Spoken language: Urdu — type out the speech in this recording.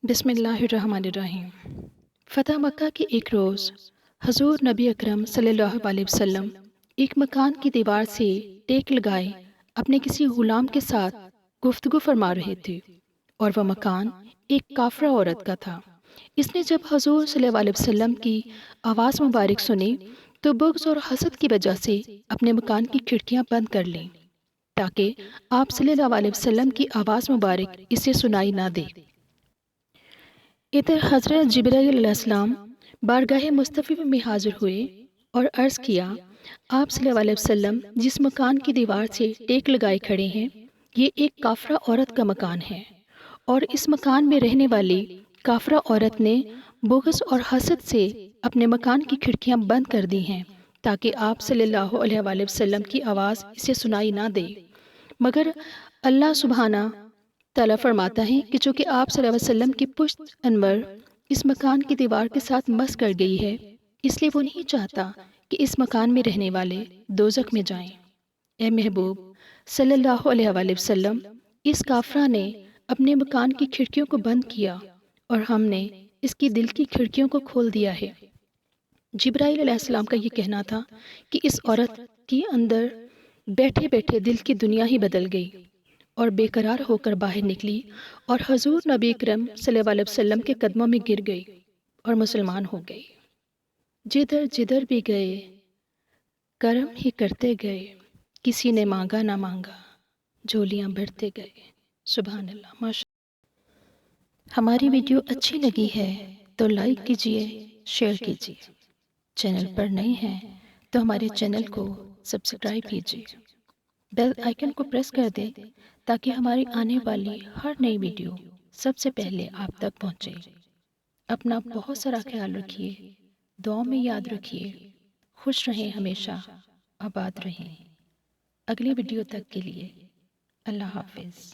بسم اللہ الرحمن الرحیم۔ فتح مکہ کے ایک روز حضور نبی اکرم صلی اللہ علیہ وسلم ایک مکان کی دیوار سے ٹیک لگائے اپنے کسی غلام کے ساتھ گفتگو فرما رہے تھے، اور وہ مکان ایک کافرہ عورت کا تھا۔ اس نے جب حضور صلی اللہ علیہ وسلم کی آواز مبارک سنی تو بغض اور حسد کی وجہ سے اپنے مکان کی کھڑکیاں بند کر لیں تاکہ آپ صلی اللہ علیہ وسلم کی آواز مبارک اسے سنائی نہ دے۔ ادھر حضرت جبرائیل علیہ السلام بارگاہ مصطفی میں حاضر ہوئے اور عرض کیا، آپ صلی اللہ علیہ وسلم جس مکان کی دیوار سے ٹیک لگائے کھڑے ہیں یہ ایک کافرہ عورت کا مکان ہے، اور اس مکان میں رہنے والی کافرہ عورت نے بغض اور حسد سے اپنے مکان کی کھڑکیاں بند کر دی ہیں تاکہ آپ صلی اللہ علیہ وآلہ وسلم کی آواز اسے سنائی نہ دے۔ مگر اللہ سبحانہ تعالیٰ فرماتا ہے کہ چونکہ آپ صلی اللہ علیہ وسلم کی پشت انور اس مکان کی دیوار کے ساتھ مس کر گئی ہے، اس لیے وہ نہیں چاہتا کہ اس مکان میں رہنے والے دوزخ میں جائیں۔ اے محبوب صلی اللہ علیہ وآلہ وسلم، اس کافرہ نے اپنے مکان کی کھڑکیوں کو بند کیا اور ہم نے اس کی دل کی کھڑکیوں کو کھول دیا ہے۔ جبرائیل علیہ السلام کا یہ کہنا تھا کہ اس عورت کی اندر بیٹھے بیٹھے دل کی دنیا ہی بدل گئی اور بے قرار ہو کر باہر نکلی اور حضور نبی اکرم صلی اللہ علیہ وسلم کے قدموں میں گر گئی اور مسلمان ہو گئی۔ جدھر جدھر بھی گئے کرم ہی کرتے گئے، کسی نے مانگا نہ مانگا، جھولیاں بھرتے گئے۔ سبحان اللہ، ماشاء اللہ۔ ہماری ویڈیو اچھی لگی ہے تو لائک کیجئے، شیئر کیجئے۔ چینل پر نئے ہیں تو ہمارے چینل کو سبسکرائب کیجئے، بیل آئیکن کو پریس کر دیں تاکہ ہماری آنے والی ہر نئی ویڈیو سب سے پہلے آپ تک پہنچے۔ اپنا بہت سارا خیال رکھیے، دعاؤں میں یاد رکھیے، خوش رہیں، ہمیشہ آباد رہیں۔ اگلی ویڈیو تک کے لیے اللہ حافظ۔